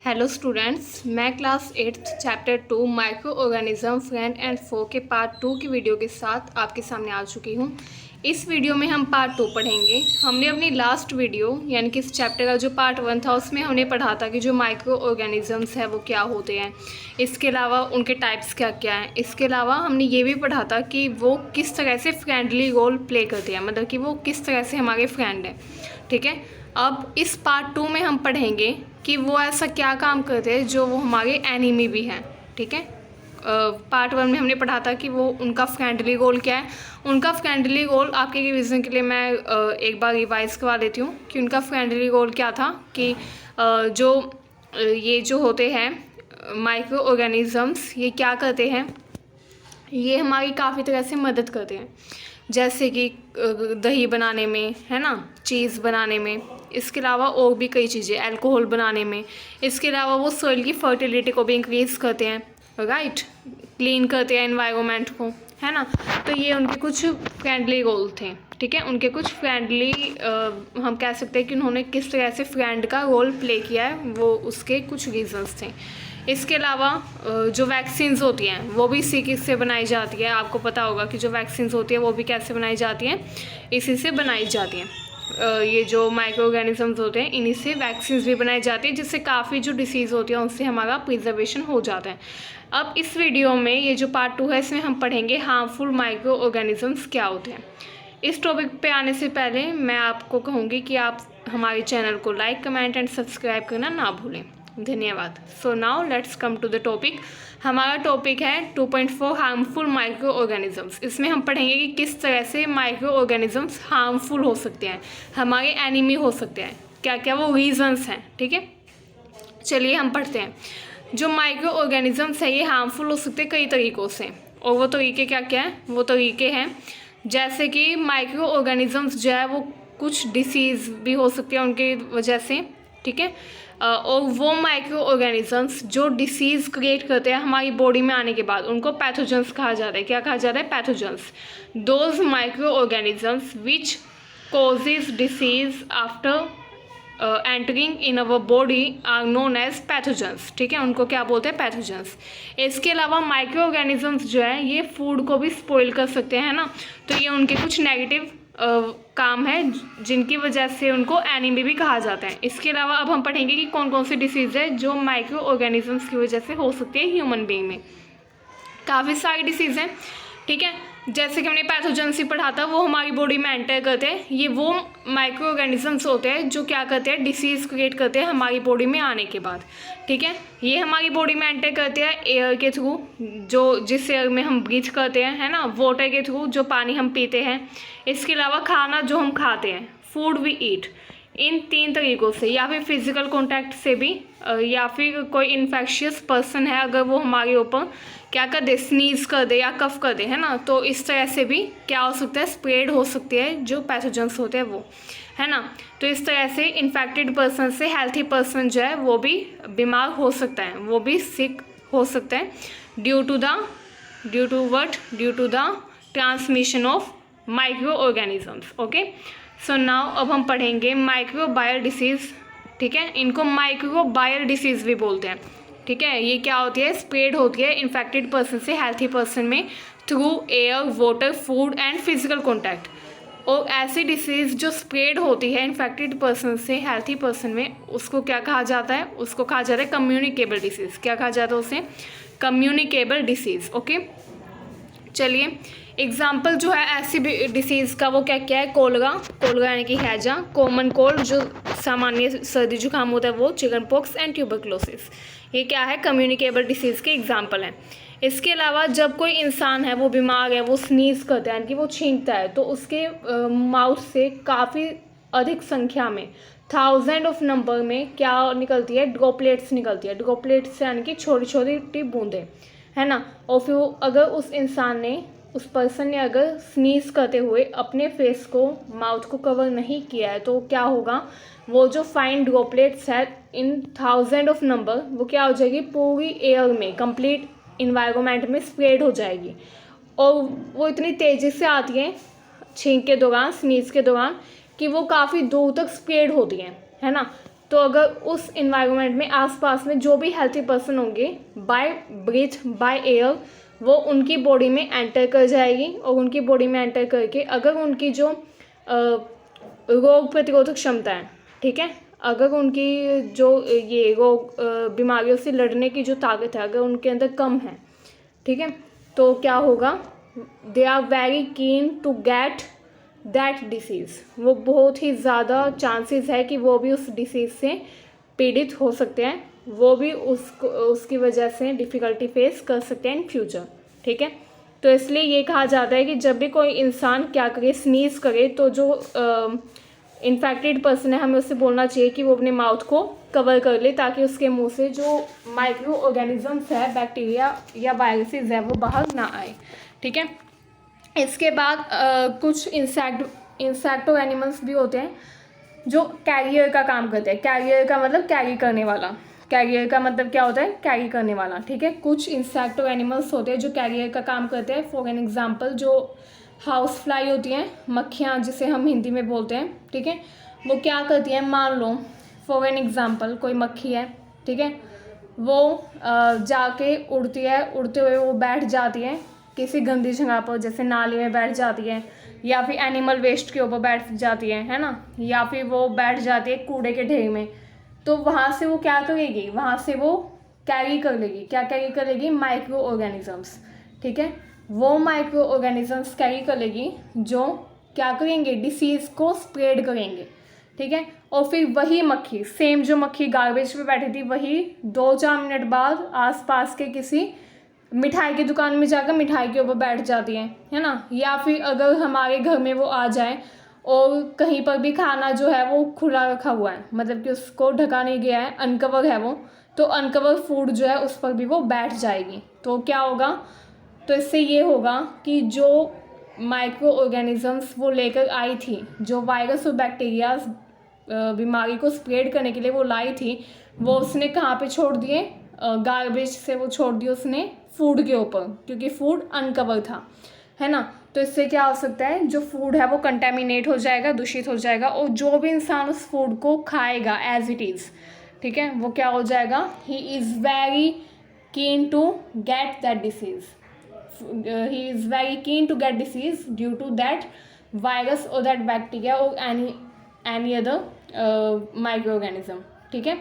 Hello students, मैं class 8th chapter 2 microorganism friend and foe के part 2 की video के साथ आपके सामने आ चुकी हूँ। इस वीडियो में हम पार्ट 2 पढ़ेंगे। हमने अपनी लास्ट वीडियो यानी कि इस चैप्टर का जो पार्ट 1 था उसमें हमने पढ़ा था कि जो माइक्रो ऑर्गेनिजम्स है वो क्या होते हैं, इसके अलावा उनके टाइप्स क्या क्या हैं। इसके अलावा हमने ये भी पढ़ा था कि वो किस तरह से फ्रेंडली रोल प्ले करते हैं, मतलब कि वो किस तरह से हमारे फ्रेंड हैं। ठीक है, अब इस पार्ट 2 में हम पढ़ेंगे कि वो ऐसा क्या काम करते हैं जो वो हमारे एनिमी भी हैं। ठीक है, पार्ट 1 में हमने पढ़ा था कि वो उनका फ्रेंडली रोल क्या है। उनका फ्रेंडली रोल आपके रिवीजन के लिए मैं एक बार रिवाइज करवा देती हूँ कि उनका फ्रेंडली रोल क्या था कि ये जो होते हैं माइक्रो ऑर्गेनिजम्स, ये क्या करते हैं, ये हमारी काफ़ी तरह से मदद करते हैं, जैसे कि दही बनाने में, है ना, चीज़ बनाने में। इसके अलावा और भी कई चीज़ें, अल्कोहल बनाने में। इसके अलावा वो सॉइल की फर्टिलिटी को भी इंक्रीज़ करते हैं, राइट, क्लीन करते हैं एनवायरनमेंट को, है ना। तो ये उनके कुछ फ्रेंडली रोल थे। ठीक है, उनके कुछ फ्रेंडली हम कह सकते हैं कि उन्होंने किस तरह से फ्रेंड का रोल प्ले किया है, वो उसके कुछ रीजंस थे। इसके अलावा जो वैक्सीन्स होती हैं वो भी इसी से बनाई जाती है। आपको पता होगा कि जो वैक्सीन्स होती है वो भी कैसे बनाई जाती हैं, इसी से बनाई जाती हैं। ये जो माइक्रो ऑर्गेनिजम्स होते हैं इन्हीं से वैक्सीन्स भी बनाई जाती है, जिससे काफ़ी जो डिसीज़ होती है उनसे हमारा प्रिजर्वेशन हो जाता है। अब इस वीडियो में ये जो पार्ट 2 है इसमें हम पढ़ेंगे हार्मफुल माइक्रो ऑर्गेनिजम्स क्या होते हैं। इस टॉपिक पे आने से पहले मैं आपको कहूँगी कि आप हमारे चैनल को लाइक, कमेंट एंड सब्सक्राइब करना ना भूलें। धन्यवाद। So now let's come to the topic. हमारा टॉपिक है 2.4 हार्मफुल माइक्रो ऑर्गेनिजम्स। इसमें हम पढ़ेंगे कि किस तरह से माइक्रो ऑर्गेनिजम्स हार्मफुल हो सकते हैं, हमारे एनिमी हो सकते हैं, क्या क्या वो रीजंस हैं। ठीक है, चलिए हम पढ़ते हैं। जो माइक्रो ऑर्गेनिजम्स है ये हार्मफुल हो सकते हैं कई तरीक़ों से, और वो तरीके क्या क्या हैं, वो तरीके हैं जैसे कि माइक्रो ऑर्गेनिजम्स जो है वो कुछ डिसीज़ भी हो सकती है उनकी वजह से। ठीक है, और वो माइक्रो ऑर्गेनिजम्स जो डिसीज़ क्रिएट करते हैं हमारी बॉडी में आने के बाद उनको पैथोजेंस कहा जाता है। क्या कहा जाता है? Pathogens. Those micro organisms which causes disease after entering in our body are known as pathogens. ठीक है, उनको क्या बोलते हैं? पैथोजेंस। इसके अलावा माइक्रो ऑर्गेनिजम्स जो है ये फूड को भी स्पॉइल कर सकते हैं ना, तो ये उनके कुछ नेगेटिव काम है जिनकी वजह से उनको एनीमी भी कहा जाता है। इसके अलावा अब हम पढ़ेंगे कि कौन कौन सी डिसीज़ है जो माइक्रो ऑर्गेनिजम्स की वजह से हो सकती है ह्यूमन बीइंग में। काफ़ी सारी डिसीज़ हैं। ठीक है, जैसे कि हमने पैथोजेंस ही पढ़ा था, वो हमारी बॉडी में एंटर करते हैं। ये वो माइक्रो ऑर्गेनिजम्स होते हैं जो क्या करते हैं? डिसीज़ क्रिएट करते हैं हमारी बॉडी में आने के बाद। ठीक है, ये हमारी बॉडी में एंटर करते हैं एयर के थ्रू, जो जिस एयर में हम ब्रीथ करते हैं, है ना, वाटर के थ्रू, जो पानी हम पीते हैं। इसके अलावा खाना जो हम खाते हैं, फूड वी ईट, इन 3 तरीक़ों से, या फिर फिजिकल कांटेक्ट से भी, या फिर कोई इन्फेक्शियस पर्सन है अगर वो हमारे ऊपर क्या कर दे, स्नीज़ कर दे या कफ कर दे, है ना, तो इस तरह से भी क्या हो सकता है? स्प्रेड हो सकती है जो पैथोजेंस होते हैं वो, है ना। तो इस तरह से इन्फेक्टेड पर्सन से हेल्थी पर्सन जो है वो भी बीमार हो सकता है, वो भी सिक हो सकता है due to the transmission of micro organisms. Okay, so now अब हम पढ़ेंगे माइक्रोबायल डिसीज़। ठीक है, इनको माइक्रोबायल डिसीज़ भी बोलते हैं। ठीक है, ये क्या होती है? स्प्रेड होती है इन्फेक्टेड पर्सन से हेल्थी पर्सन में through air, water, food and physical contact. और ऐसी डिसीज़ जो स्प्रेड होती है इन्फेक्टेड पर्सन से हेल्थी पर्सन में, उसको क्या कहा जाता है? उसको कहा जाता है कम्युनिकेबल डिसीज़। क्या कहा जाता है उसे? Communicable disease. ओके, चलिए एग्जाम्पल जो है ऐसी डिसीज़ का वो क्या क्या है? कोलरा यानी कि हैजा, कॉमन कोल्ड जो सामान्य सर्दी जुकाम होता है वो, चिकन पॉक्स एंड ट्यूबरक्लोसिस, ये क्या है? कम्युनिकेबल डिसीज़ के एग्जाम्पल हैं। इसके अलावा जब कोई इंसान है वो बीमार है, वो स्नीज़ करता है यानी कि वो छींकता है, तो उसके माउथ से काफ़ी अधिक संख्या में, 1000 ऑफ नंबर में क्या निकलती है? ड्रॉपलेट्स निकलती है। ड्रॉपलेट्स यानी कि छोटी छोटी बूंदें, है ना। और फिर अगर उस पर्सन ने अगर स्नीज़ करते हुए अपने फेस को, माउथ को कवर नहीं किया है, तो क्या होगा? वो जो फाइन ड्रॉपलेट्स है इन 1000 ऑफ नंबर, वो क्या हो जाएगी? पूरी एयर में, कंप्लीट इन्वायरमेंट में स्प्रेड हो जाएगी। और वो इतनी तेज़ी से आती हैं छींक के दौरान, स्नीज़ के दौरान, कि वो काफ़ी दूर तक स्प्रेड होती हैं, है ना। तो अगर उस इन्वायरमेंट में आसपास में जो भी हेल्थी पर्सन होंगे, बाय ब्रीथ बाय एयर वो उनकी बॉडी में एंटर कर जाएगी, और उनकी बॉडी में एंटर करके अगर उनकी जो रोग प्रतिरोधक क्षमता है, ठीक है, अगर उनकी जो ये रोग बीमारियों से लड़ने की जो ताकत है अगर उनके अंदर कम है, ठीक है, तो क्या होगा, they are very keen to get that disease, वो बहुत ही ज़्यादा चांसेस है कि वो भी उस डिसीज़ से पीड़ित हो सकते हैं, वो भी उसकी वजह से डिफ़िकल्टी फेस कर सकते हैं इन फ्यूचर, ठीक है। तो इसलिए ये कहा जाता है कि जब भी कोई इंसान क्या करे, स्नीज़ करे, तो जो इन्फेक्टेड पर्सन है हमें उससे बोलना चाहिए कि वो अपने माउथ को कवर कर ले, ताकि उसके मुंह से जो माइक्रो ऑर्गेनिजम्स है, बैक्टीरिया या वायरसेस है, वो बाहर ना आए, ठीक है। इसके बाद कुछ इंसेक्टो एनिमल्स भी होते हैं जो कैरियर का काम करते हैं। कैरियर का मतलब कैरी करने वाला, कैरियर का मतलब क्या होता है, कैरी करने वाला, ठीक है। कुछ इंसेक्टो एनिमल्स होते हैं जो कैरियर का काम करते हैं। फॉर एन एग्जांपल जो हाउस फ्लाई होती हैं, मक्खियाँ जिसे हम हिंदी में बोलते हैं, ठीक है, वो क्या करती हैं, मान लो फॉर एन एग्जांपल कोई मक्खी है, ठीक है, वो जाके उड़ती है, उड़ते हुए वो बैठ जाती है किसी गंदी जगह पर, जैसे नाली में बैठ जाती है, या फिर एनिमल वेस्ट के ऊपर बैठ जाती है ना, या फिर वो बैठ जाती है कूड़े के ढेर में। तो वहाँ से वो क्या करेगी, वहाँ से वो कैरी कर लेगी, क्या कैरी करेगी, माइक्रो ऑर्गेनिजम्स, ठीक है। वो माइक्रो ऑर्गेनिजम्स कैरी कर लेगी जो क्या करेंगे, डिसीज़ को स्प्रेड करेंगे, ठीक है। और फिर वही मक्खी, सेम जो मक्खी गार्बेज पे बैठी थी, वही 2-4 मिनट बाद आसपास के किसी मिठाई की दुकान में जाकर मिठाई के ऊपर बैठ जाती है ना। या फिर अगर हमारे घर में वो आ जाए और कहीं पर भी खाना जो है वो खुला रखा हुआ है, मतलब कि उसको ढका नहीं गया है, अनकवर है वो, तो अनकवर फूड जो है उस पर भी वो बैठ जाएगी। तो क्या होगा, तो इससे ये होगा कि जो माइक्रो ऑर्गेनिजम्स वो लेकर आई थी, जो वायरस और बैक्टीरिया बीमारी को स्प्रेड करने के लिए वो लाई थी, वो उसने कहाँ पे छोड़ दिए, गार्बेज से वो छोड़ दिए उसने फूड के ऊपर, क्योंकि फूड अनकवर था, है ना। तो इससे क्या हो सकता है, जो फूड है वो कंटेमिनेट हो जाएगा, दूषित हो जाएगा, और जो भी इंसान उस फूड को खाएगा एज इट इज़, ठीक है, वो क्या हो जाएगा, he is very keen to get that disease, he is very keen to get disease due to that virus और दैट बैक्टीरिया और एनी अदर माइक्रो ऑर्गेनिज्म, ठीक है।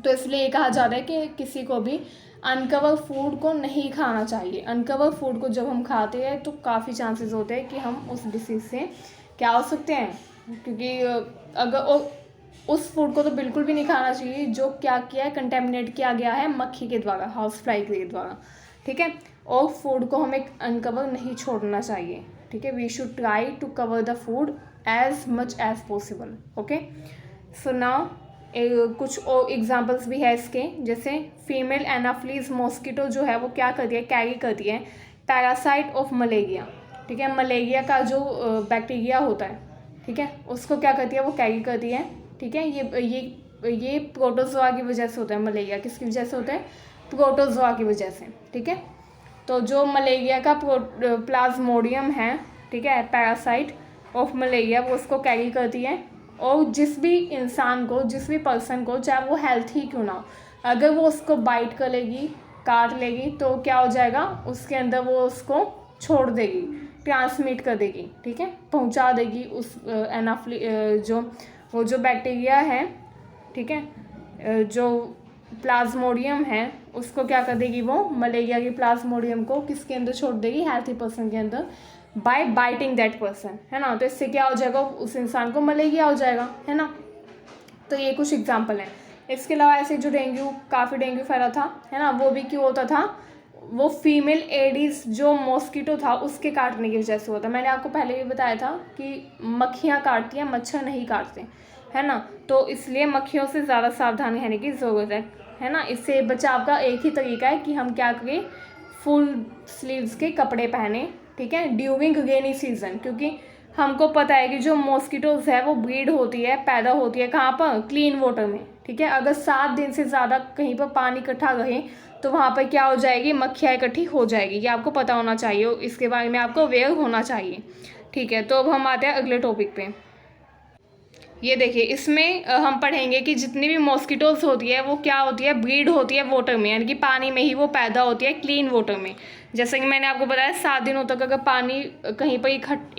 तो इसलिए ये कहा जाता है कि किसी को भी अनकवर फूड को नहीं खाना चाहिए। अनकवर फूड को जब हम खाते हैं तो काफ़ी चांसेस होते हैं कि हम उस डिसीज़ से क्या हो सकते हैं, क्योंकि अगर उस फूड को तो बिल्कुल भी नहीं खाना चाहिए जो क्या किया है, कंटेमिनेट किया गया है मक्खी के द्वारा, हाउस फ्लाई के द्वारा, ठीक है। और फूड को हमें अनकवर नहीं छोड़ना चाहिए, ठीक है। We should try to cover the food as much as possible, okay. So now कुछ और एग्जांपल्स भी है इसके, जैसे फीमेल एनाफ्लीज मॉस्किटो जो है वो क्या करती है, कैरी करती है पैरासाइट ऑफ मलेरिया, ठीक है। मलेरिया का जो बैक्टीरिया होता है, ठीक है, उसको क्या करती है, वो कैरी करती है, ठीक है। ये प्रोटोजोआ की वजह से होता है। मलेरिया किसकी वजह से होता है, प्रोटोजोआ की वजह से, ठीक है। तो जो मलेरिया का प्लाज्मोडियम है, ठीक है, पैरासाइट ऑफ मलेरिया, वो उसको कैरी करती है, और जिस भी इंसान को, जिस भी पर्सन को, चाहे वो हेल्थ ही क्यों ना हो, अगर वो उसको बाइट कर लेगी, काट लेगी, तो क्या हो जाएगा, उसके अंदर वो उसको छोड़ देगी, ट्रांसमिट कर देगी, ठीक है, पहुंचा देगी उस जो बैक्टीरिया है, ठीक है, जो प्लाज्मोडियम है, उसको क्या कर देगी, वो मलेरिया के प्लाज्मोडियम को किसके अंदर छोड़ देगी, हेल्थी पर्सन के अंदर, बाय बाइटिंग दैट पर्सन, है ना। तो इससे क्या हो जाएगा, उस इंसान को मलेरिया हो जाएगा, है ना। तो ये कुछ एग्जांपल हैं। इसके अलावा ऐसे जो डेंगू, काफ़ी डेंगू फैला था, है ना, वो भी क्यों होता था, वो फीमेल एडिस जो मॉस्किटो था उसके काटने की वजह से होता है। मैंने आपको पहले भी बताया था कि मक्खियाँ काटती हैं, मच्छर नहीं काटते, है ना। तो इसलिए मक्खियों से ज़्यादा सावधान रहने की ज़रूरत है ना। इससे बचाव का एक ही तरीका है कि हम क्या करें, फुल स्लीव्स के कपड़े पहने, ठीक है, ड्यूरिंग रेनी सीजन, क्योंकि हमको पता है कि जो मॉस्किटोज़ है वो ब्रीड होती है, पैदा होती है कहाँ पर, क्लीन वाटर में, ठीक है। अगर 7 दिन से ज़्यादा कहीं पर पानी इकट्ठा रहे तो वहाँ पर क्या हो जाएगी, मक्खियाँ इकट्ठी हो जाएगी। ये आपको पता होना चाहिए, इसके बारे में आपको अवेयर होना चाहिए, ठीक है। तो अब हम आते हैं अगले टॉपिक पे। ये देखिए, इसमें हम पढ़ेंगे कि जितनी भी मॉस्किटोज होती है वो क्या होती है, ब्रीड होती है वाटर में, यानी कि पानी में ही वो पैदा होती है, क्लीन वाटर में। जैसे कि मैंने आपको बताया 7 दिनों तक अगर पानी कहीं पर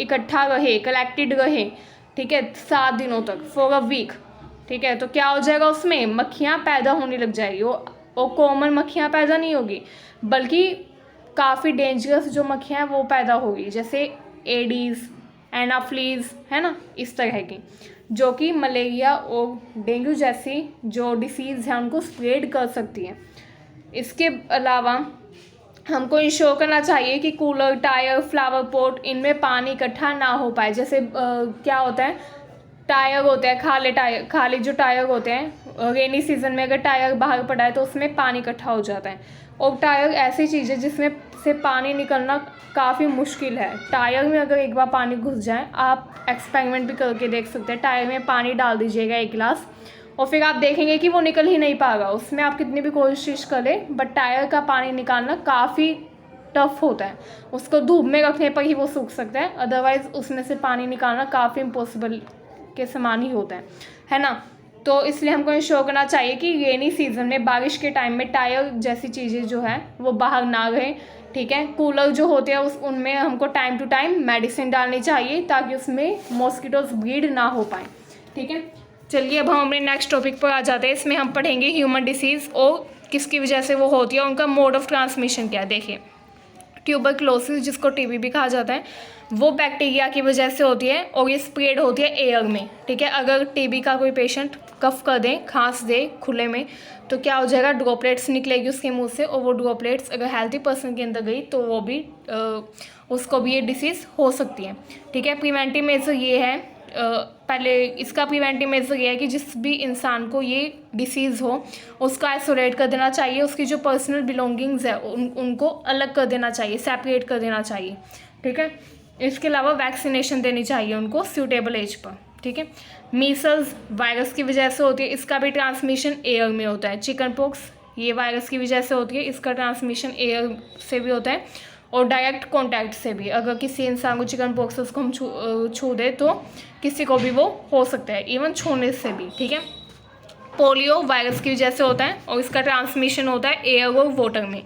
इकट्ठा रहे, कलेक्टेड रहे, ठीक है, 7 दिनों तक, फॉर अ वीक, ठीक है, तो क्या हो जाएगा, उसमें मक्खियाँ पैदा होने लग जाएगी। वो कॉमन मक्खियाँ पैदा नहीं होगी, बल्कि काफ़ी डेंजरस जो मक्खियाँ हैं वो पैदा होगी, जैसे एडीज़, एनाफ्लीज, है ना, इस तरह की, जो कि मलेरिया और डेंगू जैसी जो डिसीज़ हैं उनको स्प्रेड कर सकती हैं। इसके अलावा हमको इंश्योर करना चाहिए कि कूलर, टायर, फ्लावर पॉट, इनमें पानी इकट्ठा ना हो पाए। जैसे क्या होता है, टायर होते हैं, खाली जो टायर होते हैं, रेनी सीजन में अगर टायर बाहर पड़ा है तो उसमें पानी इकट्ठा हो जाता है। और टायर ऐसी चीज़ है जिसमें से पानी निकलना काफ़ी मुश्किल है। टायर में अगर एक बार पानी घुस जाए, आप एक्सपेरिमेंट भी करके देख सकते हैं, टायर में पानी डाल दीजिएगा 1 गिलास, और फिर आप देखेंगे कि वो निकल ही नहीं पाएगा, उसमें आप कितनी भी कोशिश करें, बट टायर का पानी निकालना काफ़ी टफ होता है। उसको धूप में रखने पर ही वो सूख सकता है, अदरवाइज़ उसमें से पानी निकालना काफ़ी इम्पॉसिबल के समान ही होता है ना। तो इसलिए हमको इंश्योर करना चाहिए कि रेनी सीजन में, बारिश के टाइम में, टायर जैसी चीज़ें जो है वो बाहर ना रहें, ठीक है। कूलर जो होते हैं उनमें हमको टाइम टू टाइम मेडिसिन डालनी चाहिए ताकि उसमें मॉस्किटोज ब्रीड ना हो पाए, ठीक है। चलिए अब हम अपने नेक्स्ट टॉपिक पर आ जाते हैं। इसमें हम पढ़ेंगे ह्यूमन डिसीज़ और किसकी वजह से वो होती है, उनका मोड ऑफ ट्रांसमिशन क्या है। देखिए, ट्यूबरक्लोसिस, जिसको टीबी भी कहा जाता है, वो बैक्टीरिया की वजह से होती है और ये स्प्रेड होती है एयर में, ठीक है। अगर टीबी का कोई पेशेंट कफ कर दे, खांस दे खुले में, तो क्या हो जाएगा, ड्रॉपलेट्स निकलेगी उसके मुंह से, और वो ड्रॉपलेट्स अगर हेल्थी पर्सन के अंदर गई तो वो भी उसको भी ये डिसीज़ हो सकती है, ठीक है। प्रिवेंटिव मेजर ये है, पहले इसका प्रिवेंटिव मेजर ये है कि जिस भी इंसान को ये डिसीज़ हो उसको आइसोलेट कर देना चाहिए, उसकी जो पर्सनल बिलोंगिंग्स है उनको अलग कर देना चाहिए, सेपरेट कर देना चाहिए, ठीक है। इसके अलावा वैक्सीनेशन देनी चाहिए उनको सूटेबल एज पर, ठीक है। मीसल्स वायरस की वजह से होती है, इसका भी ट्रांसमिशन एयर में होता है। चिकन पॉक्स ये वायरस की वजह से होती है, इसका ट्रांसमिशन एयर से भी होता है और डायरेक्ट कांटेक्ट से भी। अगर किसी इंसान को चिकन पॉक्स उसको हम छू दे तो किसी को भी वो हो सकता है, इवन छूने से भी, ठीक है। पोलियो वायरस की वजह से होता है और इसका ट्रांसमिशन होता है एयर और वाटर में,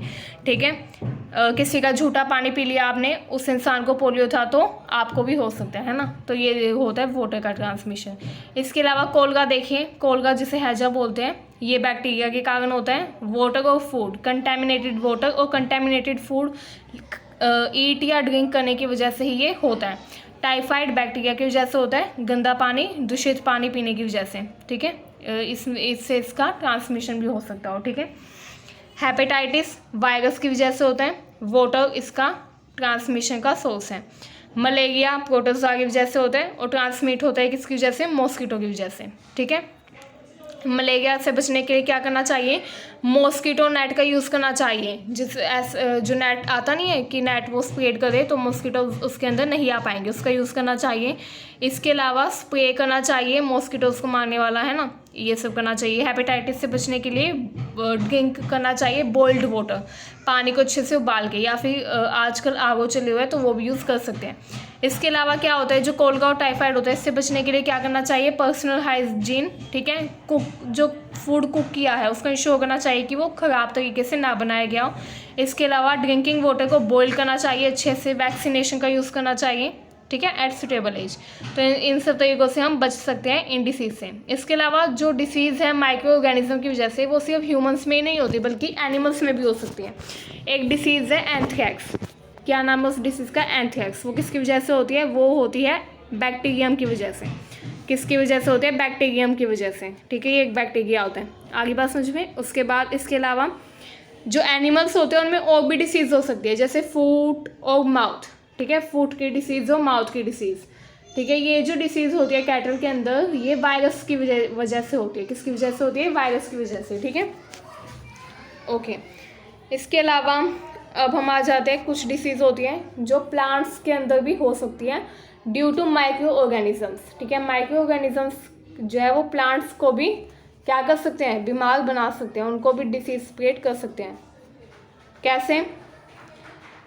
ठीक है। किसी का झूठा पानी पी लिया आपने, उस इंसान को पोलियो था तो आपको भी हो सकता है ना, तो ये होता है वाटर का ट्रांसमिशन। इसके अलावा कोलगा देखिए, कोलगा जिसे हैजा बोलते हैं, ये बैक्टीरिया के कारण होता है। वाटर और फूड, कंटेमिनेटेड वाटर और कंटेमिनेटेड फूड ईट या ड्रिंक करने की वजह से ही ये होता है। टाइफाइड बैक्टीरिया की वजह से होता है, गंदा पानी, दूषित पानी पीने की वजह से, ठीक है। इससे इसका ट्रांसमिशन भी हो सकता हो, ठीक है। हेपेटाइटिस वायरस की वजह से होता है, वाटर इसका ट्रांसमिशन का सोर्स है। मलेरिया प्रोटोजोआ की वजह से होता है और ट्रांसमिट होता है किसकी वजह से, मॉस्किटो की वजह से, ठीक है। मलेरिया से बचने के लिए क्या करना चाहिए, मॉस्किटो नेट का यूज़ करना चाहिए। जो नेट आता नहीं है कि नेट वो स्प्रेड करे तो मॉस्किटो उसके अंदर नहीं आ पाएंगे, उसका यूज़ करना चाहिए। इसके अलावा स्प्रे करना चाहिए मॉस्किटोज को मारने वाला, है ना, ये सब करना चाहिए। हेपेटाइटिस से बचने के लिए ड्रिंक करना चाहिए बॉइल्ड वाटर, पानी को अच्छे से उबाल के, या फिर आजकल आरओ चले हुए हैं तो वो भी यूज़ कर सकते हैं। इसके अलावा क्या होता है, जो कोलगा और टाइफाइड होता है, इससे बचने के लिए क्या करना चाहिए, पर्सनल हाइजीन, ठीक है। जो फूड कुक किया है उसका इंश्योर करना चाहिए कि वो ख़राब तरीके से ना बनाया गया हो। इसके अलावा ड्रिंकिंग वाटर को बॉईल करना चाहिए अच्छे से, वैक्सीनेशन का यूज़ करना चाहिए, ठीक है, एट सुटेबल एज। तो इन सब तरीक़ों से हम बच सकते हैं इन डिसीज़ से। इसके अलावा जो डिसीज़ है माइक्रो ऑर्गेनिज्म की वजह से, वो सिर्फ ह्यूमंस में ही नहीं होती बल्कि एनिमल्स में भी हो सकती है। एक डिसीज़ है एंथ्रैक्स, क्या नाम है उस डिसीज़ का, एंथ्रैक्स। वो किसकी वजह से होती है, वो होती है बैक्टीरियम की वजह से। किसकी वजह से होती है, बैक्टीरियम की वजह से, ठीक है। ये एक बैक्टीरिया होता है, आगे बात समझ में। उसके बाद इसके अलावा जो एनिमल्स होते हैं उनमें और भी डिसीज़ हो सकती है, जैसे फूट और माउथ, ठीक है। फूट की डिसीज़ हो, माउथ की डिसीज़, ठीक है। ये जो डिसीज़ होती है कैटल के अंदर, ये वायरस की वजह से होती है। किसकी वजह से होती है, वायरस की वजह से, ठीक है, ओके। इसके अलावा अब हम आ जाते हैं, कुछ डिसीज़ होती हैं जो प्लांट्स के अंदर भी हो सकती है ड्यू टू माइक्रो ऑर्गेनिजम्स, ठीक है। माइक्रो ऑर्गेनिजम्स जो है वो प्लांट्स को भी क्या कर सकते हैं, बीमार बना सकते हैं, उनको भी डिसीज़ स्प्रेड कर सकते हैं। कैसे,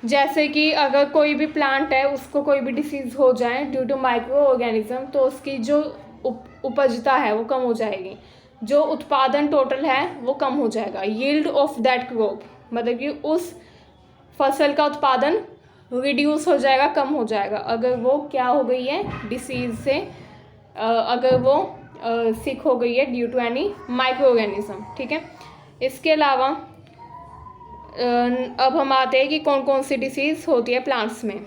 जैसे कि अगर कोई भी प्लांट है उसको कोई भी डिसीज़ हो जाए ड्यू टू माइक्रो ऑर्गेनिज्म, तो उसकी जो उपजता है वो कम हो जाएगी, जो उत्पादन टोटल है वो कम हो जाएगा। यील्ड ऑफ दैट क्रॉप, मतलब कि उस फसल का उत्पादन रिड्यूस हो जाएगा, कम हो जाएगा, अगर वो क्या हो गई है डिसीज़ से, अगर वो सिक हो गई है due to any micro organism. ठीक है, इसके अलावा अब हम आते हैं कि कौन कौन सी डिसीज़ होती है प्लांट्स में।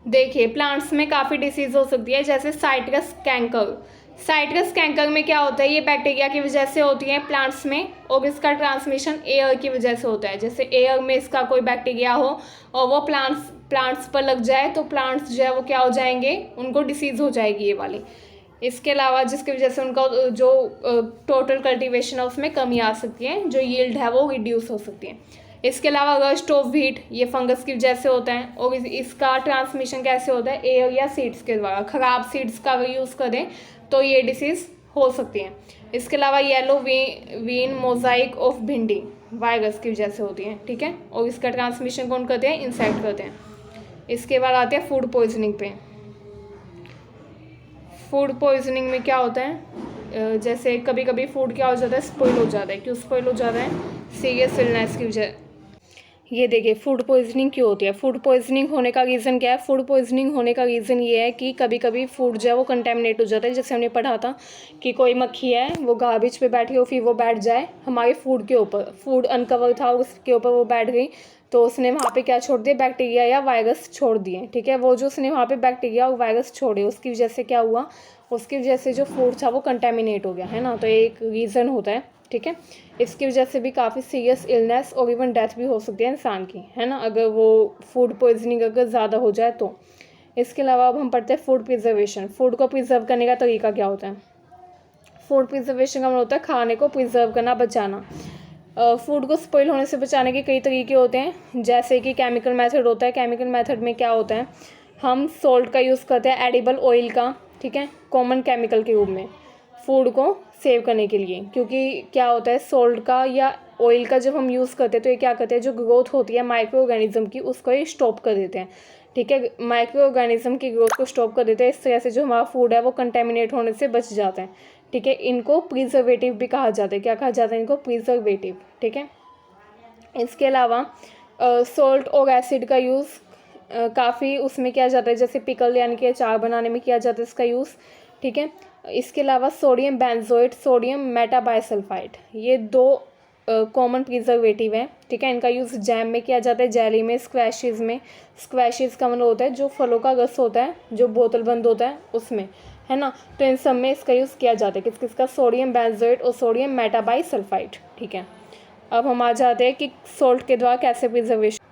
देखिए प्लांट्स में काफ़ी डिसीज़ हो सकती है, जैसे साइट्रस कैंकर। साइट्रस कैंकर में क्या होता है, ये बैक्टीरिया की वजह से होती है प्लांट्स में, और इसका ट्रांसमिशन एयर की वजह से होता है। जैसे एयर में इसका कोई बैक्टीरिया हो और वो प्लांट्स पर लग जाए तो प्लांट्स जो है वो क्या हो जाएंगे, उनको डिसीज़ हो जाएगी ये वाली। इसके अलावा जिसकी वजह से उनका जो टोटल कल्टीवेशन है उसमें कमी आ सकती है, जो यील्ड है वो रिड्यूस हो सकती है। इसके अलावा रस्ट ऑफ व्हीट, ये फंगस की वजह से होता है, और इसका ट्रांसमिशन कैसे होता है, एयर या सीड्स के द्वारा। ख़राब सीड्स का अगर यूज़ करें तो ये डिसीज़ हो सकती है। इसके अलावा येलो वीन मोजाइक ऑफ भिंडी वायरस की वजह से होती है। ठीक है, और इसका ट्रांसमिशन कौन करते हैं, इंसेक्ट करते हैं। इसके बाद आते हैं फूड पॉइजनिंग पे। फूड पॉइजनिंग में क्या होता है, जैसे कभी कभी फूड क्या हो जाता है, स्पॉइल हो जाता है। क्यों स्पॉइल हो जाता है, सीरियस इलनेस की वजह। ये देखिए फूड पॉइजनिंग क्यों होती है। फूड पॉइजनिंग होने का रीज़न क्या है, फूड पॉइजनिंग होने का रीज़न ये है कि कभी कभी फूड जो है वो कंटेमिनेट हो जाता है। जैसे हमने पढ़ा था कि कोई मक्खी है वो गार्बेज पे बैठी हो, फिर वो बैठ जाए हमारे फूड के ऊपर, फूड अनकवर था उसके ऊपर वो बैठ गई, तो उसने वहाँ पे क्या छोड़ दिया, बैक्टीरिया या वायरस छोड़ दिए। ठीक है, वो जो उसने वहाँ पे बैक्टीरिया और वायरस छोड़े उसकी वजह से क्या हुआ, उसकी वजह से जो फूड था वो कंटेमिनेट हो गया, है ना। तो एक रीज़न होता है। ठीक है, इसकी वजह से भी काफ़ी सीरियस इलनेस और इवन डेथ भी हो सकती है इंसान की, है ना, अगर वो फूड पॉइजनिंग अगर ज़्यादा हो जाए तो। इसके अलावा अब हम पढ़ते हैं फूड प्रिजर्वेशन। फूड को प्रिजर्व करने का तरीका क्या होता है। फूड प्रिजर्वेशन का मतलब होता है खाने को प्रिजर्व करना, बचाना। फूड को स्पॉइल होने से बचाने के कई तरीके होते हैं, जैसे कि केमिकल मेथड होता है। केमिकल मेथड में क्या होता है, हम सॉल्ट का यूज़ करते हैं, एडिबल ऑयल का, ठीक है, कॉमन केमिकल के रूप में फूड को सेव करने के लिए। क्योंकि क्या होता है, सॉल्ट का या ऑयल का जब हम यूज़ करते हैं तो ये क्या करते हैं, जो ग्रोथ होती है माइक्रो ऑर्गेनिज्म की उसको ये स्टॉप कर देते हैं। ठीक है, माइक्रो ऑर्गेनिज्म की ग्रोथ को स्टॉप कर देते हैं। इस तरह से जो हमारा फूड है वो कंटेमिनेट होने से बच जाता है। ठीक है, इनको प्रिजर्वेटिव भी कहा जाता है। क्या कहा जाता है इनको, प्रिजर्वेटिव। ठीक है, इसके अलावा सॉल्ट और एसिड का यूज़ काफ़ी उसमें किया जाता है, जैसे पिकल यानी कि अचार बनाने में किया जाता है इसका यूज़। ठीक है, इसके अलावा सोडियम बेंजोएट, सोडियम मेटाबाइसल्फाइड, ये दो कॉमन प्रिजर्वेटिव हैं। ठीक है, इनका यूज़ जैम में किया जाता है, जेली में, स्क्वैशेज़ में। स्क्वैशेज़ का मतलब होता है जो फलों का रस होता है जो बोतल बंद होता है उसमें, है ना। तो इन सब में इसका यूज़ किया जाता है। किस किसका, सोडियम बेंजोएट और सोडियम मेटाबाइसल्फाइड। ठीक है, अब हम आ जाते हैं कि सॉल्ट के द्वारा कैसे प्रिजर्वेशन।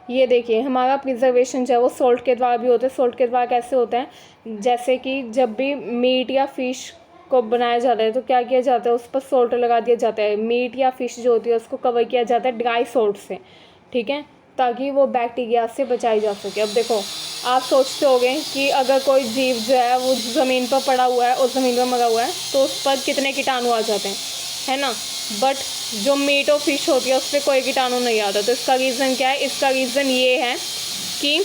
ये देखिए हमारा प्रिजर्वेशन जो है वो सॉल्ट के द्वारा भी होता है। सॉल्ट के द्वारा कैसे होता है, जैसे कि जब भी मीट या फिश को बनाया जाता है तो क्या किया जाता है, उस पर सॉल्ट लगा दिया जाता है। मीट या फिश जो होती है उसको कवर किया जाता है ड्राई सॉल्ट से। ठीक है, ताकि वो बैक्टीरिया से बचाई जा सके। अब देखो आप सोचते होंगे कि अगर कोई जीव जो है वो ज़मीन पर पड़ा हुआ है और ज़मीन पर मरा हुआ है तो उस पर कितने कीटाणु आ जाते हैं, है ना। बट जो मीट और फिश होती है उस पर कोई कीटाणु नहीं आता। तो इसका रीज़न क्या है, इसका रीज़न ये है कि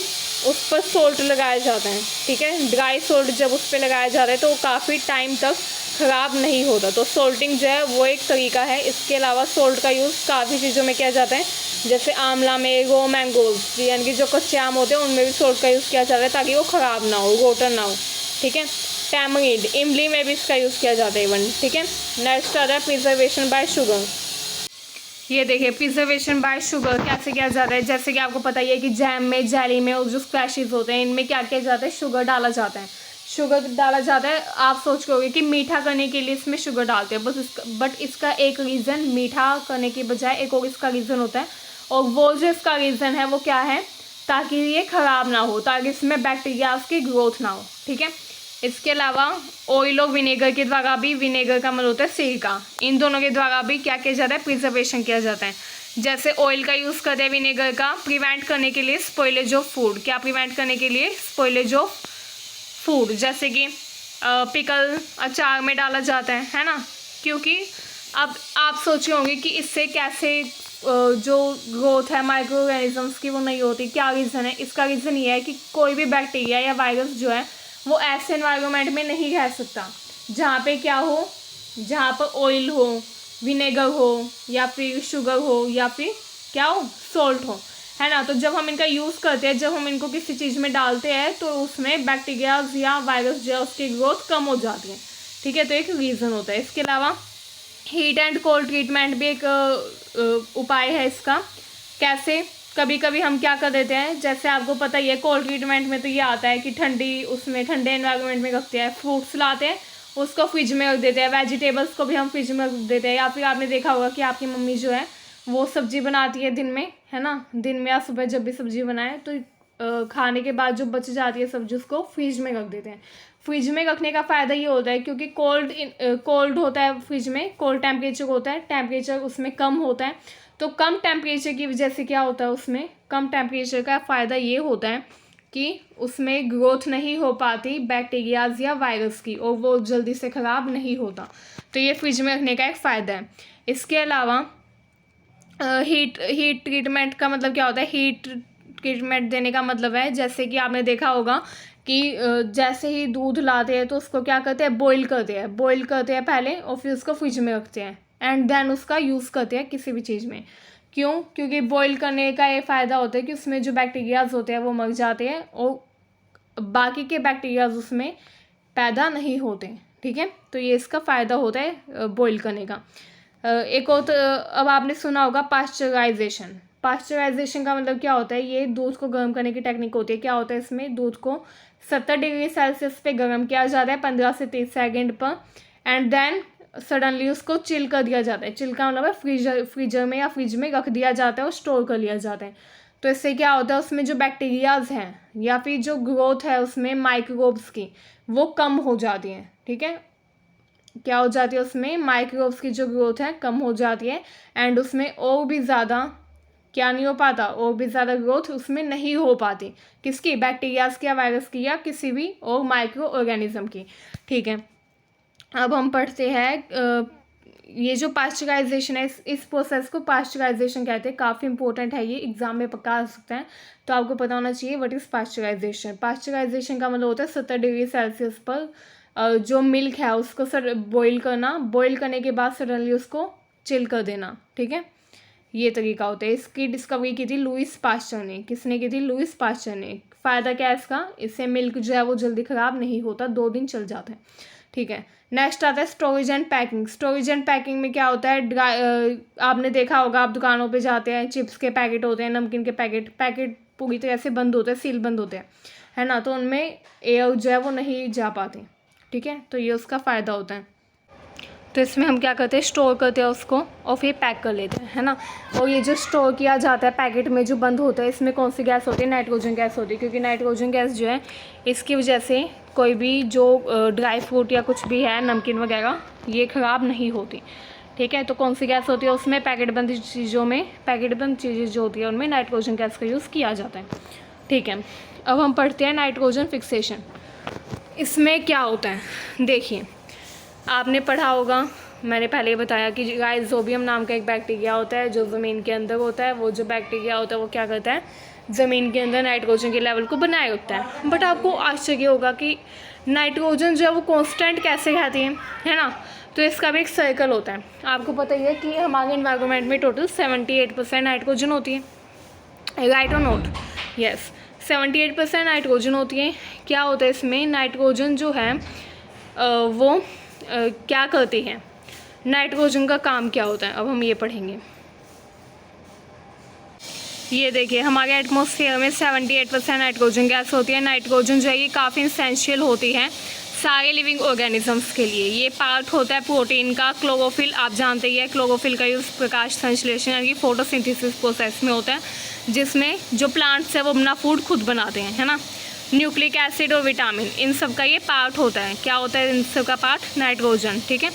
उस पर सॉल्ट लगाए जाते हैं। ठीक है, ड्राई सॉल्ट जब उस पर लगाया जाता है तो वो काफ़ी टाइम तक ख़राब नहीं होता। तो सॉल्टिंग जो है वो एक तरीका है। इसके अलावा सॉल्ट का यूज़ काफ़ी चीज़ों में किया जाता है, जैसे आंवला में, रो मैंगोज यानी कि जो कच्चे आम होते हैं उनमें भी सॉल्ट का यूज़ किया जाता है ताकि वो ख़राब ना हो, रोटन ना हो। ठीक है, टैमरिंड, इमली में भी इसका यूज़ किया जाता है इवन। ठीक है, नेक्स्ट आता है प्रिजर्वेशन बाय शुगर। ये देखिए प्रिजर्वेशन बाय शुगर कैसे किया जाता है। जैसे कि आपको पता ही है कि जैम में, जेली में और जो स्क्वैशेस होते हैं इनमें क्या किया जाता है, शुगर डाला जाता है। शुगर डाला जाता है, आप सोच रहे होगे कि मीठा करने के लिए इसमें शुगर डालते हैं, बट इसका एक रीज़न मीठा करने के बजाय एक और इसका रीज़न होता है, और वो जो इसका रीज़न है वो क्या है, ताकि ये ख़राब ना हो, ताकि इसमें बैक्टीरिया की ग्रोथ ना हो। ठीक है, इसके अलावा ऑयल और विनेगर के द्वारा भी, विनेगर का मतलब होता है सिरका, इन दोनों के द्वारा भी क्या किया जाता है, प्रिजर्वेशन किया जाता है। जैसे ऑयल का यूज़ करते हैं विनेगर का प्रिवेंट करने के लिए स्पॉइलेज ऑफ फूड, क्या प्रिवेंट करने के लिए, स्पॉइलेज ऑफ फूड। जैसे कि पिकल अचार में डाला जाता है ना। क्योंकि अब आप सोच रहे होंगे कि इससे कैसे जो ग्रोथ है माइक्रो ऑर्गेनिजम्स की वो नहीं होती, क्या रीज़न है। इसका रीज़न ये है कि कोई भी बैक्टीरिया या वायरस जो है वो ऐसे एनवायरनमेंट में नहीं रह सकता जहाँ पे क्या हो, जहाँ पर ऑयल हो, विनेगर हो, या फिर शुगर हो, या फिर क्या हो, सॉल्ट हो, है ना। तो जब हम इनका यूज़ करते हैं, जब हम इनको किसी चीज़ में डालते हैं, तो उसमें बैक्टीरियाज या वायरस जो है उसकी ग्रोथ कम हो जाती है, ठीक है। तो एक रीज़न होता है। इसके अलावा हीट एंड कोल्ड ट्रीटमेंट भी एक उपाय है इसका। कैसे, कभी कभी हम क्या कर देते हैं, जैसे आपको पता ही है कोल्ड ट्रीटमेंट में तो ये आता है कि ठंडे एनवायरनमेंट में रखते हैं, फ्रूट्स लाते हैं उसको फ्रिज में रख देते हैं, वेजिटेबल्स को भी हम फ्रिज में रख देते हैं। या फिर आपने देखा होगा कि आपकी मम्मी जो है वो सब्जी बनाती है दिन में, है ना, दिन में या सुबह जब भी सब्जी बनाए तो खाने के बाद जो बच जाती है सब्जी उसको फ्रिज में रख देते हैं। फ्रिज में रखने का फ़ायदा ये होता है क्योंकि कोल्ड होता है फ्रिज में, कोल्ड टेम्परेचर होता है, टेम्परेचर उसमें कम होता है। तो कम टेम्परेचर की वजह से क्या होता है, उसमें कम टेम्परेचर का फ़ायदा ये होता है कि उसमें ग्रोथ नहीं हो पाती बैक्टीरियाज या वायरस की, और वो जल्दी से ख़राब नहीं होता। तो ये फ्रिज में रखने का एक फ़ायदा है। इसके अलावा हीट ट्रीटमेंट का मतलब क्या होता है, हीट ट्रीटमेंट देने का मतलब है, जैसे कि आपने देखा होगा कि जैसे ही दूध लाते हैं तो उसको क्या करते हैं, बॉईल करते हैं पहले, और फिर उसको फ्रिज में रखते हैं एंड देन उसका यूज़ करते हैं किसी भी चीज़ में। क्यों? क्योंकि बॉईल करने का ये फ़ायदा होता है कि उसमें जो बैक्टीरियाज होते हैं वो मर जाते हैं और बाकी के बैक्टीरियाज उसमें पैदा नहीं होते, ठीक है। तो ये इसका फ़ायदा होता है बॉईल करने का। एक और अब आपने सुना होगा पास्चराइजेशन का मतलब क्या होता है, ये दूध को गर्म करने की टेक्निक होती है। क्या होता है, इसमें दूध को 70 डिग्री सेल्सियस पे गर्म किया जाता है 15 से 30 सेकेंड पर, एंड देन सडनली उसको चिल कर दिया जाता है। चिल का मतलब है फ्रीजर में या फ्रिज में रख दिया जाता है और स्टोर कर लिया जाता है। तो इससे क्या होता है, उसमें जो बैक्टीरियाज हैं या फिर जो ग्रोथ है उसमें माइक्रोब्स की, वो कम हो जाती हैं, ठीक है। क्या हो जाती है, उसमें माइक्रोब्स की जो ग्रोथ है कम हो जाती है, एंड उसमें और भी ज़्यादा क्या नहीं हो पाता, और भी ज़्यादा ग्रोथ उसमें नहीं हो पाती, किसकी, बैक्टीरियाज की या वायरस की या किसी भी और माइक्रो ऑर्गेनिज्म की, ठीक है। अब हम पढ़ते हैं ये जो पास्चराइजेशन है, इस प्रोसेस को पास्चराइजेशन कहते हैं। काफ़ी इंपॉर्टेंट है ये, एग्जाम में पक्का आ सकता है, तो आपको पता होना चाहिए व्हाट इज़ पास्चराइजेशन। पास्चराइजेशन का मतलब होता है 70 डिग्री सेल्सियस पर जो मिल्क है उसको बॉईल करना, बॉईल करने के बाद सडनली उसको चिल कर देना, ठीक है। ये तरीका होता है। इसकी डिस्कवरी की थी लुईस पास्चर ने। किसने की थी? लुईस पास्चर ने। फ़ायदा क्या है इसका, इससे मिल्क जो है वो जल्दी ख़राब नहीं होता, 2 दिन चल जाता है, ठीक है। नेक्स्ट आता है storage and packing. Storage and packing में क्या होता है, आपने देखा होगा, आप दुकानों पे जाते हैं, चिप्स के पैकेट होते हैं, नमकीन के पैकेट पूरी तरह से बंद होते हैं, सील बंद होते हैं, है ना। तो उनमें एयर जो है वो नहीं जा पाती, ठीक है। तो ये उसका फ़ायदा होता है। तो इसमें हम क्या करते हैं, स्टोर करते हैं उसको और फिर पैक कर लेते हैं, है ना। और ये जो स्टोर किया जाता है पैकेट में जो बंद होता है, इसमें कौन सी गैस होती है, नाइट्रोजन गैस होती है। क्योंकि नाइट्रोजन गैस जो है इसकी वजह से कोई भी जो ड्राई फ्रूट या कुछ भी है, नमकीन वगैरह, ये ख़राब नहीं होती, ठीक है। तो कौन सी गैस होती है उसमें, पैकेटबंद चीज़ें जो होती है उनमें नाइट्रोजन गैस का यूज़ किया जाता है, ठीक है। अब हम पढ़ते हैं नाइट्रोजन फिक्सेशन। इसमें क्या होता है, देखिए, आपने पढ़ा होगा, मैंने पहले ही बताया कि राइजोबियम नाम का एक बैक्टीरिया होता है जो ज़मीन के अंदर होता है। वो जो बैक्टीरिया होता है वो क्या करता है, ज़मीन के अंदर नाइट्रोजन के लेवल को बनाए रखता है। बट आपको आश्चर्य होगा कि नाइट्रोजन जो है वो कांस्टेंट कैसे रहती है ना। तो इसका भी एक सर्कल होता है। आपको पता ही है कि हमारे इन्वायरमेंट में टोटल 78% नाइट्रोजन होती है, राइट और नोट? यस, 78% नाइट्रोजन होती है। क्या होता है इसमें, नाइट्रोजन जो है वो क्या करती है, नाइट्रोजन का काम क्या होता है, अब हम ये पढ़ेंगे। ये देखिए, हमारे एटमॉस्फेयर में 78% नाइट्रोजन गैस होती है। नाइट्रोजन जो है ये काफ़ी इसेंशियल होती है सारे लिविंग ऑर्गेनिजम्स के लिए। ये पार्ट होता है प्रोटीन का। क्लोरोफिल आप जानते ही है, क्लोरोफिल का यूज़ प्रकाश संश्लेषण यानी कि फोटोसिंथेसिस प्रोसेस में होता है, जिसमें जो प्लांट्स है वो अपना फूड खुद बनाते हैं, है ना। न्यूक्लिक एसिड और विटामिन, इन सब का ये पार्ट होता है। क्या होता है इन सब का पार्ट, नाइट्रोजन, ठीक है।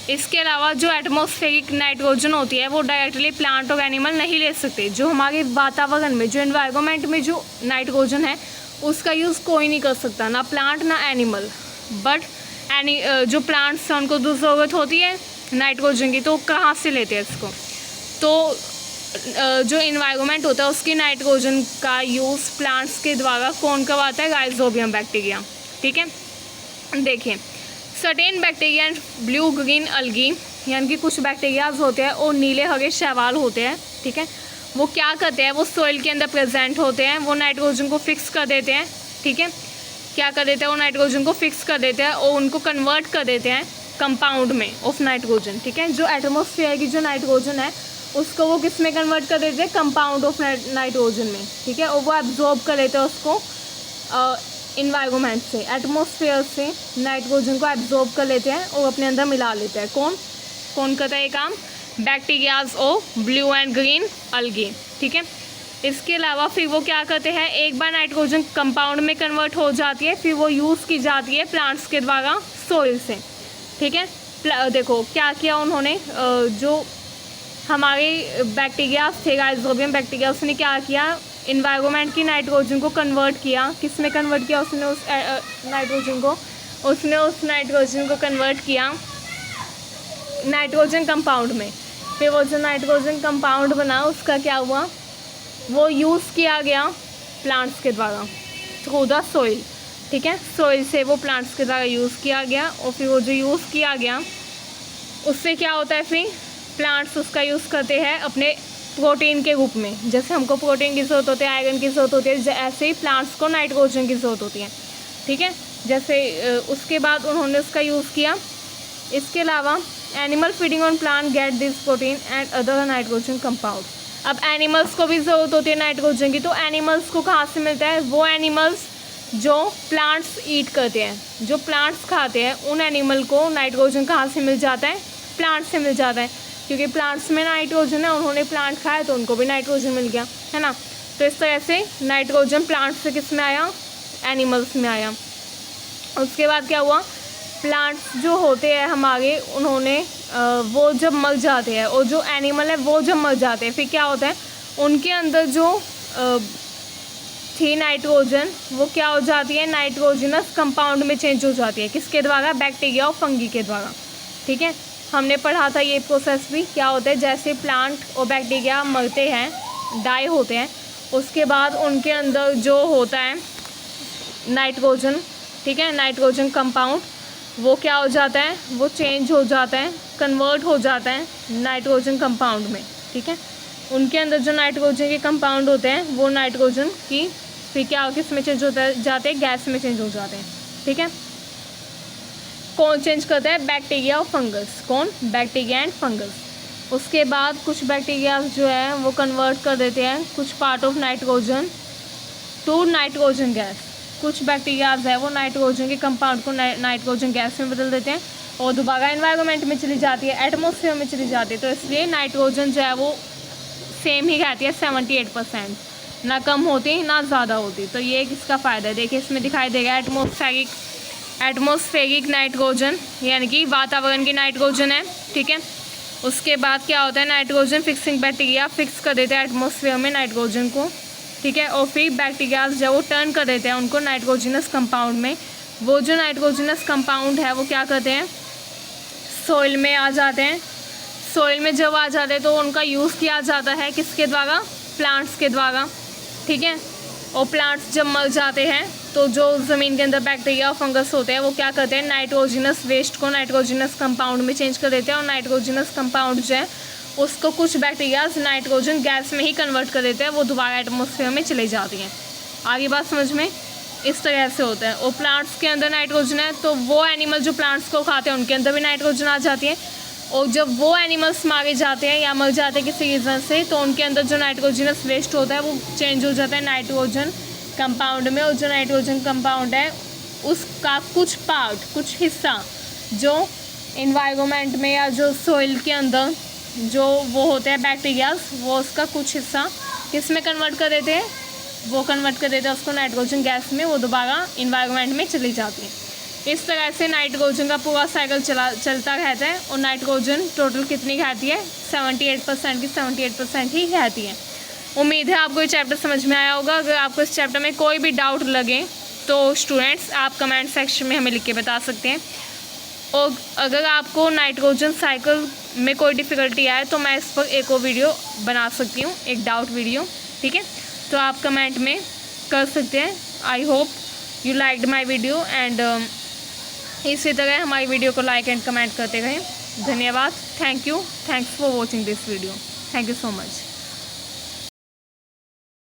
इसके अलावा जो एटमॉस्फेरिक नाइट्रोजन होती है वो डायरेक्टली प्लांट और एनिमल नहीं ले सकते। जो हमारे वातावरण में, जो एनवायरनमेंट में जो नाइट्रोजन है उसका यूज़ कोई नहीं कर सकता, ना प्लांट ना एनिमल। बट जो प्लांट्स हैं उनको तो ज़रूरत होती है नाइट्रोजन की, तो कहाँ से लेते हैं इसको, तो जो इन्वायरमेंट होता है उसकी नाइट्रोजन का यूज़ प्लांट्स के द्वारा कौन करवाता है, राइजोबियम बैक्टीरिया। ठीक है, देखिए certain bacteria and blue green अलगी, यानी कि कुछ बैक्टीरियाज होते हैं और नीले हरे शैवाल होते हैं, ठीक है। वो क्या करते हैं, वो सॉइल के अंदर प्रेजेंट होते हैं, वो नाइट्रोजन को फिक्स कर देते हैं, ठीक है। क्या कर देते हैं, वो नाइट्रोजन को फिक्स कर देते हैं और उनको कन्वर्ट कर देते हैं कंपाउंड में ऑफ नाइट्रोजन, ठीक है। जो एटमॉस्फेयर की जो नाइट्रोजन है उसको वो किस में कन्वर्ट कर देते हैं, कंपाउंड ऑफ नाइट्रोजन में, ठीक है। और वो एब्जॉर्ब कर लेते हैं उसको इन्वायरमेंट से, एटमॉस्फेयर से नाइट्रोजन को एब्जॉर्ब कर लेते हैं और अपने अंदर मिला लेते हैं। कौन कौन करता है ये काम, बैक्टीरियाज और ब्लू एंड ग्रीन अलगी, ठीक है। इसके अलावा फिर वो क्या करते हैं, एक बार नाइट्रोजन कंपाउंड में कन्वर्ट हो जाती है, फिर वो यूज़ की जाती है प्लांट्स के द्वारा सॉइल से, ठीक है। देखो क्या किया उन्होंने, जो हमारे बैक्टीरिया थे, राइजोबियम बैक्टीरिया, उसने क्या किया, इन्वायरमेंट की नाइट्रोजन को कन्वर्ट किया, किस में कन्वर्ट किया उसने, उस नाइट्रोजन को, उसने उस नाइट्रोजन को कन्वर्ट किया नाइट्रोजन कंपाउंड में। फिर वो जो नाइट्रोजन कंपाउंड बना उसका क्या हुआ, वो यूज़ किया गया प्लांट्स के द्वारा थ्रू द सॉइल, ठीक है। सॉइल से वो प्लांट्स के द्वारा यूज़ किया गया और फिर वो जो यूज़ किया गया उससे क्या होता है, फिर प्लांट्स उसका यूज़ करते हैं अपने प्रोटीन के रूप में। जैसे हमको प्रोटीन की ज़रूरत होती है, आयरन की ज़रूरत होती है, ऐसे ही प्लांट्स को नाइट्रोजन की ज़रूरत होती है, ठीक है। जैसे उसके बाद उन्होंने उसका यूज़ किया। इसके अलावा animal feeding on plant get this protein and other nitrogen compound. अब एनिमल्स को भी ज़रूरत होती है नाइट्रोजन की, तो एनिमल्स को कहाँ से मिलता है, वो एनिमल्स जो प्लांट्स ईट करते हैं, जो प्लांट्स खाते हैं, उन एनिमल को नाइट्रोजन कहाँ से मिल जाता है, प्लांट से मिल जाता है, क्योंकि प्लांट्स में नाइट्रोजन है, उन्होंने प्लांट खाया तो उनको भी नाइट्रोजन मिल गया, है ना। तो इस तरह से नाइट्रोजन प्लांट से किस में आया, एनिमल्स में आया। उसके बाद क्या हुआ, प्लांट्स जो होते हैं हमारे, उन्होंने वो जब मर जाते हैं और जो एनिमल है वो जब मर जाते हैं, फिर क्या होता है, उनके अंदर जो थी नाइट्रोजन वो क्या हो जाती है, नाइट्रोजनस कंपाउंड में चेंज हो जाती है, किसके द्वारा, बैक्टीरिया और फंगी के द्वारा, ठीक है। हमने पढ़ा था ये प्रोसेस भी, क्या होता है, जैसे प्लांट और बैक्टीरिया मरते हैं, डाई होते हैं, उसके बाद उनके अंदर जो होता है नाइट्रोजन, ठीक है, नाइट्रोजन कंपाउंड, वो क्या हो जाता है, वो चेंज हो जाता है, कन्वर्ट हो जाता है नाइट्रोजन कंपाउंड में, ठीक है। उनके अंदर जो नाइट्रोजन के कंपाउंड होते हैं वो नाइट्रोजन की फिर क्या किस में चेंज होता है, जाते हैं, गैस में चेंज हो जाते हैं, ठीक है। कौन चेंज करता है, बैक्टीरिया और फंगस। कौन, बैक्टीरिया एंड फंगस। उसके बाद कुछ बैक्टीरिया जो है वो कन्वर्ट कर देते हैं कुछ part of nitrogen to nitrogen gas. कुछ बैक्टीरियाज है वो नाइट्रोजन के कंपाउंड को नाइट्रोजन गैस में बदल देते हैं और दोबारा एनवायरनमेंट में चली जाती है, एटमॉस्फेयर में चली जाती है। तो इसलिए नाइट्रोजन जो है वो सेम ही रहती है, 78%, ना कम होती ना ज़्यादा होती। तो ये किसका फ़ायदा है, देखिए इसमें दिखाई देगा एटमॉस्फेरिक नाइट्रोजन, यानी कि वातावरण की नाइट्रोजन है, ठीक है। उसके बाद क्या होता है, नाइट्रोजन फिक्सिंग बैक्टीरिया फिक्स कर देते हैं एटमॉस्फेयर में नाइट्रोजन को, ठीक है। और फिर बैक्टीरिया जब वो टर्न कर देते हैं उनको नाइट्रोजनस कंपाउंड में। वो जो नाइट्रोजनस कंपाउंड है वो क्या करते हैं, सॉइल में आ जाते हैं। सॉइल में जब आ जाते हैं तो उनका यूज़ किया जाता है किसके द्वारा, प्लांट्स के द्वारा, ठीक है। और प्लांट्स जब मर जाते हैं तो जो ज़मीन के अंदर बैक्टीरिया और फंगस होते हैं वो क्या करते हैं, नाइट्रोजनस वेस्ट को नाइट्रोजनस कंपाउंड में चेंज कर देते हैं। और नाइट्रोजनस कंपाउंड जो है उसको कुछ बैक्टीरियाज नाइट्रोजन गैस में ही कन्वर्ट कर देते हैं, वो दोबारा एटमॉस्फेयर में चली जाती हैं। आगे बात समझ में, इस तरह से होता है। और प्लांट्स के अंदर नाइट्रोजन है तो वो एनिमल जो प्लांट्स को खाते हैं उनके अंदर भी नाइट्रोजन आ जाती है। और जब वो एनिमल्स मारे जाते हैं या मर जाते हैं किसी रीज़न से तो उनके अंदर जो नाइट्रोजनस वेस्ट होता है वो चेंज हो जाता है नाइट्रोजन कंपाउंड में। और जो नाइट्रोजन कंपाउंड है उसका कुछ पार्ट, कुछ हिस्सा जो इन्वायरमेंट में या जो सॉइल के अंदर जो वो होते हैं बैक्टीरियाज, वो उसका कुछ हिस्सा किस में कन्वर्ट कर देते हैं, वो कन्वर्ट कर देते हैं उसको नाइट्रोजन गैस में, वो दोबारा इन्वायरमेंट में चली जाती है। इस तरह से नाइट्रोजन का पूरा साइकिल चलता रहता है। और नाइट्रोजन टोटल कितनी रहती है, 78% की 78% ही रहती है। उम्मीद है आपको ये चैप्टर समझ में आया होगा। अगर आपको इस चैप्टर में कोई भी डाउट लगे तो स्टूडेंट्स आप कमेंट सेक्शन में हमें लिख के बता सकते हैं। और अगर आपको नाइट्रोजन साइकिल में कोई डिफ़िकल्टी आए तो मैं इस पर एक और वीडियो बना सकती हूँ, एक डाउट वीडियो, ठीक है। तो आप कमेंट में कर सकते हैं। I hope you liked my video and इसी तरह हमारी वीडियो को लाइक एंड कमेंट करते रहें। धन्यवाद। Thank you. Thanks for watching this video. Thank you so much.